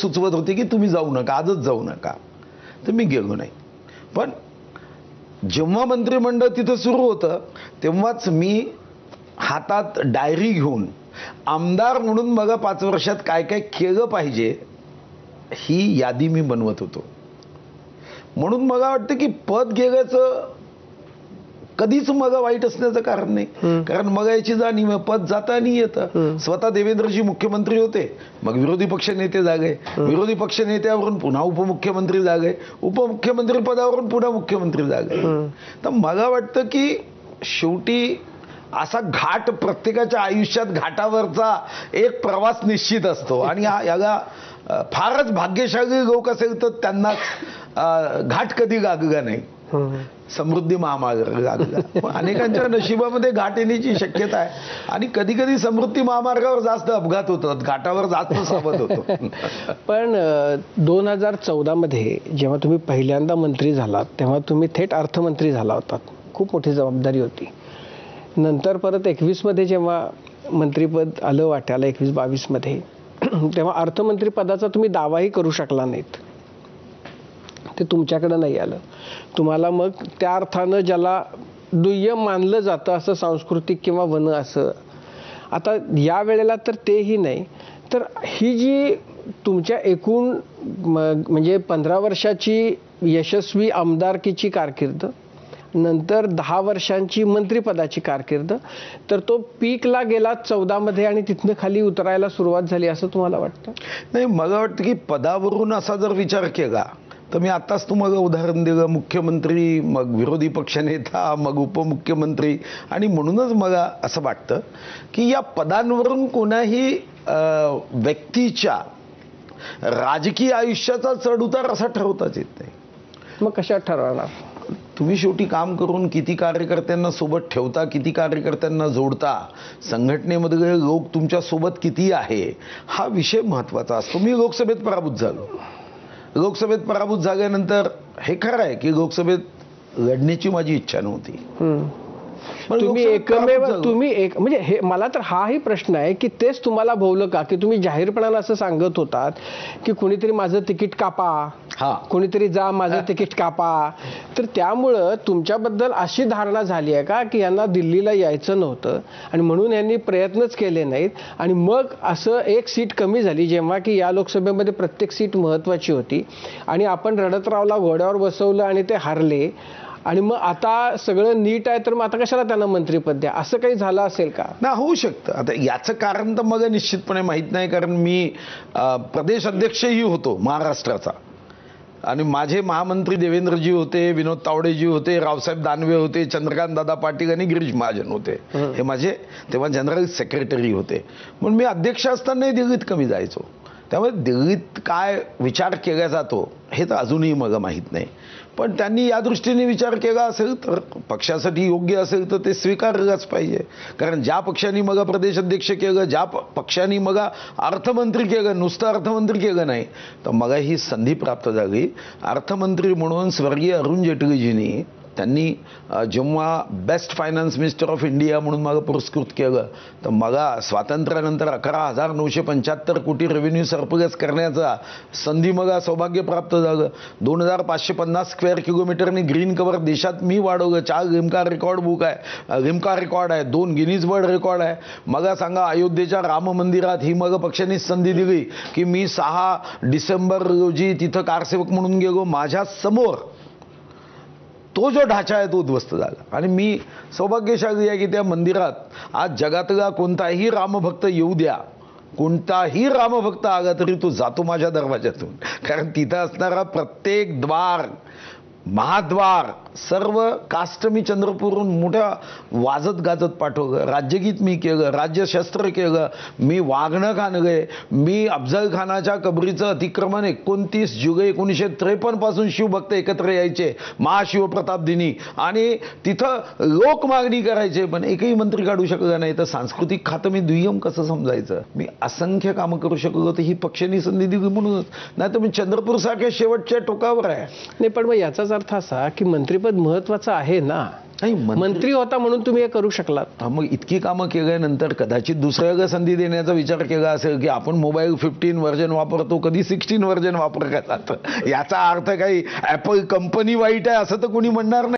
सुचवत होते की तुम्ही जाऊ नका, आजच जाऊ नका. तर मी गेलो नाही. पण जेव्हा मंत्रिमंडळ तिथं सुरू होतं तेव्हाच मी हातात डायरी घेऊन आमदार म्हणून मग 5 वर्षात काय काय केलं पाहिजे ही यादी मी बनवत होतो. म्हणून मला वाटतं की पद गेल्याचं कधीच मग वाईट असण्याचं कारण नाही. कारण मग याची जाणीव पद जाता नाही येतं. स्वतः देवेंद्रजी मुख्यमंत्री होते, मग विरोधी पक्ष नेते जागे, विरोधी पक्ष नेत्यावरून पुन्हा उपमुख्यमंत्री जागे, उपमुख्यमंत्री पदावरून पुन्हा मुख्यमंत्री जागे. तर मला वाटतं की शेवटी असा घाट प्रत्येकाच्या आयुष्यात घाटावरचा एक प्रवास निश्चित असतो आणि याला फारच भाग्यशाली लोक असेल तर त्यांनाच घाट कधी गागला नाही. समृद्धी महामार्ग गागला. अनेकांच्या नशिबामध्ये घाट येण्याची शक्यता आहे आणि कधी कधी समृद्धी महामार्गावर जास्त अपघात होतात, घाटावर जास्त सावध होतो. पण 2014 मध्ये जेव्हा तुम्ही पहिल्यांदा मंत्री झालात तेव्हा तुम्ही थेट अर्थमंत्री झाला होतात. खूप मोठी जबाबदारी होती. नंतर परत 21 मध्ये जेव्हा मंत्रीपद आलं वाट्याला 21-22 मध्ये तेव्हा अर्थमंत्री पदाचा तुम्ही दावाही करू शकला नाहीत. ते तुमच्याकडे नाही आलं. तुम्हाला मग त्या अर्थानं ज्याला दुय्यम मानलं जातं असं सांस्कृतिक किंवा वन असं, आता या वेळेला तर तेही नाही. तर ही जी तुमच्या एकूण म्हणजे 15 वर्षाची यशस्वी आमदारकीची कारकीर्द, नंतर 10 वर्षांची मंत्रिपदाची कारकीर्द, तर तो पीकला गेला 14 मध्ये आणि तिथनं खाली उतरायला सुरुवात झाली असं तुम्हाला वाटतं? नाही, मला वाटतं की पदावरून असा जर विचार केला तर मी आत्ताच तुम्हाला उदाहरण दिलं, मुख्यमंत्री, मग विरोधी पक्षनेता, मग उपमुख्यमंत्री. आणि म्हणूनच मला असं वाटतं की या पदांवरून कोणाही व्यक्तीच्या राजकीय आयुष्याचा चढउतार असा ठरवताच येत नाही. मग कशा ठरवणार? तुम्ही शेवटी काम करून किती कार्यकर्त्यांना सोबत ठेवता, किती कार्यकर्त्यांना जोडता, संघटनेमध्ये लोक तुमच्या सोबत किती आहे हा विषय महत्वाचा असतो. मी लोकसभेत पराभूत झालो. लोकसभेत पराभूत झाल्यानंतर हे खरं आहे की लोकसभेत लढण्याची माझी इच्छा नव्हती. तुम्ही एकमेव म्हणजे हे मला तर हाही प्रश्न आहे की तेच तुम्हाला भोवलं का की तुम्ही जाहीरपणानं असं सांगत होतात की कुणीतरी माझं तिकीट कापा, कोणीतरी जा माझं तिकीट कापा. तर त्यामुळं तुमच्याबद्दल अशी धारणा झाली आहे का की यांना दिल्लीला यायचं नव्हतं आणि म्हणून यांनी प्रयत्नच केले नाहीत आणि मग असं एक सीट कमी झाली जेव्हा की या लोकसभेमध्ये प्रत्येक सीट महत्वाची होती आणि आपण रडतरावला घोड्यावर बसवलं आणि ते हारले आणि मग आता सगळं नीट आहे तर मग आता कशाला त्यांना मंत्रिपद द्या, असं काही झालं असेल का? ना, होऊ शकतं. आता याचं कारण तर मला निश्चितपणे माहीत नाही, कारण मी प्रदेश अध्यक्षही होतो महाराष्ट्राचा आणि माझे महामंत्री देवेंद्रजी होते, विनोद तावडेजी होते, रावसाहेब दानवे होते, चंद्रकांत दादा पाटील आणि गिरीश महाजन होते. हे माझे तेव्हा जनरल सेक्रेटरी होते. म्हणून मी अध्यक्ष असतानाही दिल्लीत कमी जायचो. त्यामुळे दिल्लीत काय विचार केला जातो हे तर अजूनही मला माहीत नाही. पण त्यांनी या दृष्टीने विचार केला असेल तर पक्षासाठी योग्य असेल तर ते स्वीकारलंच पाहिजे. कारण ज्या पक्षांनी मग प्रदेश अध्यक्ष केलं, ज्या पक्षांनी मग अर्थमंत्री केलं, नुसतं अर्थमंत्री केलं नाही तर मग ही संधी प्राप्त झाली. अर्थमंत्री म्हणून स्वर्गीय अरुण जेटलीजींनी त्यांनी जेव्हा best finance minister of India म्हणून मला पुरस्कृत केलं तर मला स्वातंत्र्यानंतर 11,975 कोटी रेव्हेन्यू सरप्लस करण्याचा संधी मला सौभाग्य प्राप्त झालं. 2,550 स्क्वेअर किलोमीटरनी ग्रीन कव्हर देशात मी वाढवलं. 4 लिम्का रेकॉर्ड बुक आहे, लिम्का रेकॉर्ड आहे, 2 गिनीज वर्ल्ड रेकॉर्ड आहे. मला सांगा, अयोध्येच्या राम मंदिरात ही मग पक्षांनी संधी दिली की मी 6 डिसेंबर रोजी तिथं कारसेवक म्हणून गेलो. माझ्या समोर तो जो ढाचा आहे तो उद्ध्वस्त झाला आणि मी सौभाग्यशाली आहे की त्या मंदिरात आज जगातला कोणताही रामभक्त येऊ द्या, कोणताही रामभक्त आला तरी तो जातो माझ्या दरवाज्यातून. कारण तिथं असणारा प्रत्येक द्वार, महाद्वार, सर्व कास्ट मी चंद्रपूरहून मोठ्या वाजत गाजत पाठवलं. राज्यगीत मी केलं, राज्यशस्त्र केलं, मी वाघणं आणले, मी अफजल खानाच्या कबरीचं अतिक्रमण 29 जुलै 1953 पासून शिवभक्त एकत्र यायचे महाशिवप्रताप दिनी आणि तिथं लोक मागणी करायचे, पण एकही मंत्री काढू शकला नाही. तर सांस्कृतिक खातं मी दुय्यम कसं समजायचं? मी असंख्य कामं करू शकलो तर ही पक्षांनी संधी दिली म्हणूनच, नाही तर मी चंद्रपूर सारख्या शेवटच्या टोकावर आहे. नाही, पण मग याचाच म्हणायचा अर्थ असा की मंत्रीपद महत्वाचं आहे ना, नाही मंत्री होता म्हणून तुम्ही हे करू शकलात. मग इतकी कामं केल्यानंतर कदाचित दुसऱ्या संधी देण्याचा विचार केला असेल की आपण मोबाईल 15 व्हर्जन वापरतो, कधी 16 व्हर्जन वापरला जातं. याचा अर्थ काही ऍपल कंपनी वाईट आहे असं तर कोणी म्हणणार नाही.